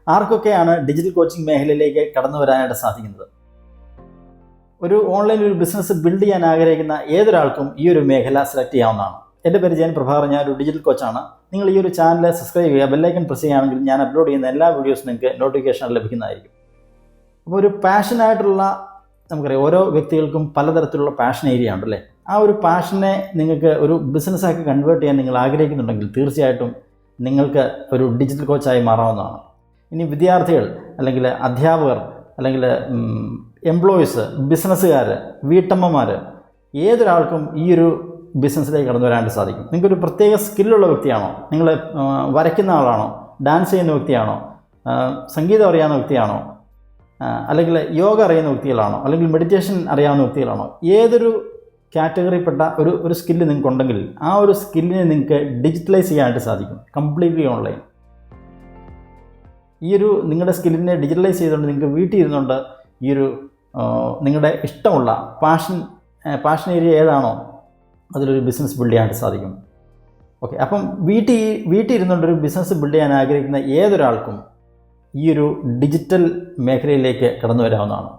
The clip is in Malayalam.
ആർക്കൊക്കെയാണ് ഡിജിറ്റൽ കോച്ചിങ് മേഖലയിലേക്ക് കടന്നു വരാനായിട്ട് സാധിക്കുന്നത്? ഒരു ഓൺലൈൻ ഒരു ബിസിനസ് ബിൽഡ് ചെയ്യാൻ ആഗ്രഹിക്കുന്ന ഏതൊരാൾക്കും ഈ ഒരു മേഖല സെലക്ട് ചെയ്യാവുന്നതാണ്. എൻ്റെ പേര് ജയൻ പ്രഭാകർ, ഞാൻ ഒരു ഡിജിറ്റൽ കോച്ചാണ്. നിങ്ങൾ ഈ ഒരു ചാനൽ സബ്സ്ക്രൈബ് ചെയ്യുക, ബെല്ലൈക്കൺ പ്രസ് ചെയ്യുകയാണെങ്കിൽ ഞാൻ അപ്ലോഡ് ചെയ്യുന്ന എല്ലാ വീഡിയോസും നിങ്ങൾക്ക് നോട്ടിഫിക്കേഷൻ ലഭിക്കുന്നതായിരിക്കും. അപ്പോൾ ഒരു പാഷനായിട്ടുള്ള, നമുക്കറിയാം ഓരോ വ്യക്തികൾക്കും പലതരത്തിലുള്ള പാഷൻ ഏരിയ ഉണ്ടല്ലേ. ആ ഒരു പാഷനെ നിങ്ങൾക്ക് ഒരു ബിസിനസ്സാക്കി കൺവേർട്ട് ചെയ്യാൻ നിങ്ങൾ ആഗ്രഹിക്കുന്നുണ്ടെങ്കിൽ തീർച്ചയായിട്ടും നിങ്ങൾക്ക് ഒരു ഡിജിറ്റൽ കോച്ചായി മാറാവുന്നതാണ്. ഇനി വിദ്യാർത്ഥികൾ, അല്ലെങ്കിൽ അധ്യാപകർ, അല്ലെങ്കിൽ എംപ്ലോയീസ്, ബിസിനസ്സുകാർ, വീട്ടമ്മമാർ, ഏതൊരാൾക്കും ഈ ഒരു ബിസിനസ്സിലേക്ക് കടന്നു വരാനായിട്ട് സാധിക്കും. നിങ്ങൾക്കൊരു പ്രത്യേക സ്കില്ലുള്ള വ്യക്തിയാണോ, നിങ്ങൾ വരയ്ക്കുന്ന ആളാണോ, ഡാൻസ് ചെയ്യുന്ന വ്യക്തിയാണോ, സംഗീതം അറിയാവുന്ന വ്യക്തിയാണോ, അല്ലെങ്കിൽ യോഗ അറിയുന്ന വ്യക്തികളാണോ, അല്ലെങ്കിൽ മെഡിറ്റേഷൻ അറിയാവുന്ന വ്യക്തികളാണോ, ഏതൊരു കാറ്റഗറിപ്പെട്ട ഒരു സ്കില്ല് നിങ്ങൾക്കുണ്ടെങ്കിൽ ആ ഒരു സ്കില്ലിനെ നിങ്ങൾക്ക് ഡിജിറ്റലൈസ് ചെയ്യാനായിട്ട് സാധിക്കും, കംപ്ലീറ്റ്ലി ഓൺലൈൻ. ഈ ഒരു നിങ്ങളുടെ സ്കില്ലിനെ ഡിജിറ്റലൈസ് ചെയ്തുകൊണ്ട് നിങ്ങൾക്ക് വീട്ടിൽ ഇരുന്നുകൊണ്ട് ഈ ഒരു നിങ്ങളുടെ ഇഷ്ടമുള്ള പാഷൻ ഏരിയ ഏതാണോ അതിലൊരു ബിസിനസ് ബിൽഡ് ചെയ്യാനായിട്ട് സാധിക്കും. ഓക്കെ, അപ്പം വീട്ടിൽ ഇരുന്നുകൊണ്ടൊരു ബിസിനസ് ബിൽഡ് ചെയ്യാൻ ആഗ്രഹിക്കുന്ന ഏതൊരാൾക്കും ഈ ഒരു ഡിജിറ്റൽ മേഖലയിലേക്ക് കടന്നു വരാവുന്നതാണ്.